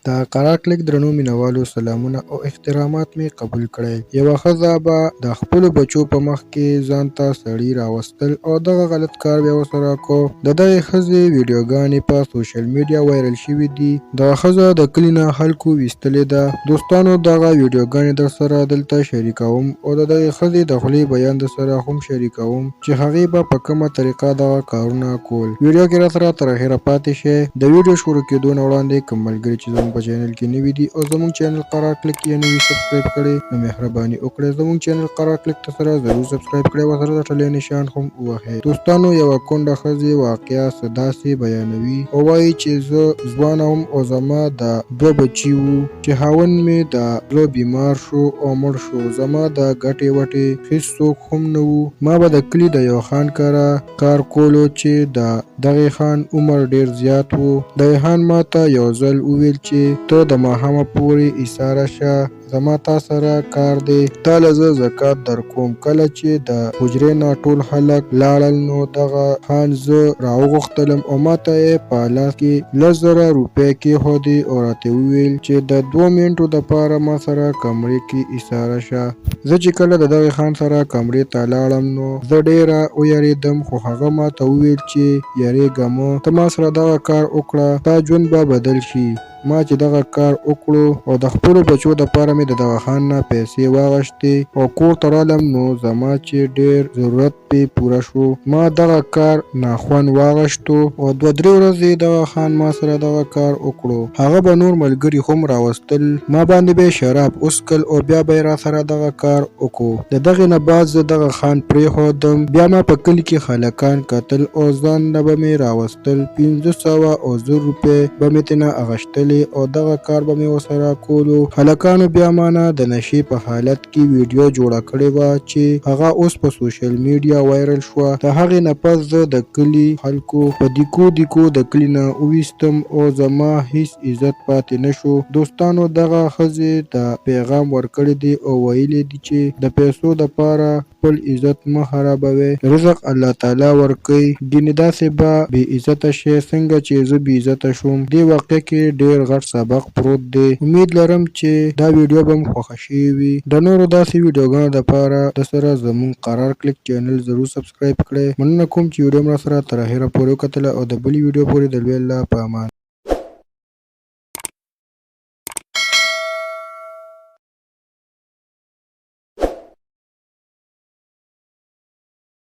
د قرار کلیک درنو مینوالو سلامونه او احترامات می قبول کړئ. یوه ښځه به د خپلو بچو په مخ کې ځان ته سړي راوستل او دغه غلط کار بیا ورسره کو. د دغې ښځې ویډیوګانې په سوشل میډیا وایرل شوي دي. دغه ښځه د کلي نه خلکو ویستلې ده. دوستانو دغه ویډیوګانې درسره دلته شریکوم او د دغې ښځې د خولې بیان درسره هم شریکوم چې هغې به په کومه طریقه دغه کارونه کول. ویډیو کې راسره تر اخره پاتې شئ. د ویډیو شروع کېدو نه وړاندې کوم ملګري چې زموږ په چینل کې نوي دي او زموږ چینل قرار کلیک یې نه وي سبسکرایب کړی نو مهرباني وکړئ زموږ چینل قرار کلیک ته سره ضرور سبسکرایب کړئ او سره د ټلې نشان هم ووهئ. دوستانو یوه کونډه ښځې واقعه څه داسې بیانوي او وایي چې زه ځوانه وم او زما د 2 بچي وو چې خاوند مې د زړه بیمار شو او مړ شو. زما د ګټې وټې هېڅ څوک هم نه وو. ما به د کلي د یو خان کره کار کولو چې د دغې خان عمر ډېر زیات و. دغې خان ما ته یو ځل وویل چې ته د ماښامه پورې ایساره شه، زما تا سره کار دی، تا له زه زکات درکوم. کله چې د حجرې نه ټول خلک لاړل نو دغه خان زه راوغوښتلم او ما ته یې په لاس کې 10,000 روپۍ کېښودې او راته وویل چې د 2 منټو دپاره ما سره کمرې کې ایساره شه. زه چې کله د دغې خان سره کمرې ته لاړم نو زه ډېره ویرېدم خو هغه ما ته وویل چې یریږه مه، ته ما سره دغه کار وکړه ستا ژوند به بدل شي. ما چې دغه کار وکړو او د خپلو بچو دپاره مې د دغه خان نه پیسې واغشتې او کور ته رالم نو زما چې ډېر ضرورت پې پوره شو. ما دغه کار ناخوند واغشتو او 2-3 ورځې دغه خان ما سره دغه کار وکړو. هغه به نور ملګري هم راوستل، ما باندې به یې شراب وڅښل او بیا به یې راسره دغه کار وکړو. د دغې نه بعد زه دغه خان پرېښودم. بیا ما په کلي کې خلکان کتل او ځان نه به مې راوستل. 500 او 1000 روپۍ به مې ترېنه اخیستلې او دغه کار به مې ورسره کولو. هلکانو بیا ما نه د نشې په حالت کې ویډیو جوړه کړې وه چې هغه اوس په سوشل میډیا وایرل شوه. د هغې نه پس زه د کلي خلکو په دیکو د کلي نه وویستم او زما هیڅ عزت پاتې نه شو. دوستانو دغه ښځې ته پیغام ورکړی دی او ویلي دي چې د پیسو دپاره خپل عزت مه خرابوئ، رزق الله تعالی ورکوي، ګینې داسې به بې عزته شئ څنګه چې زه بې عزته شوم. دې واقعه کې ډېر غټ سبق پروت دی. امید لرم چې دا ویډیو به مو خوښه شوې وي. د نورو داسې ویډیوګانو دپاره درسره زموږ قرار کلیک چینل ضرور سبسکرایب کړئ. مننه کوم چې ویډیو مو راسره تر اخره پورې وکتله او د بلې ویډیو پورې د لوی الله په امان.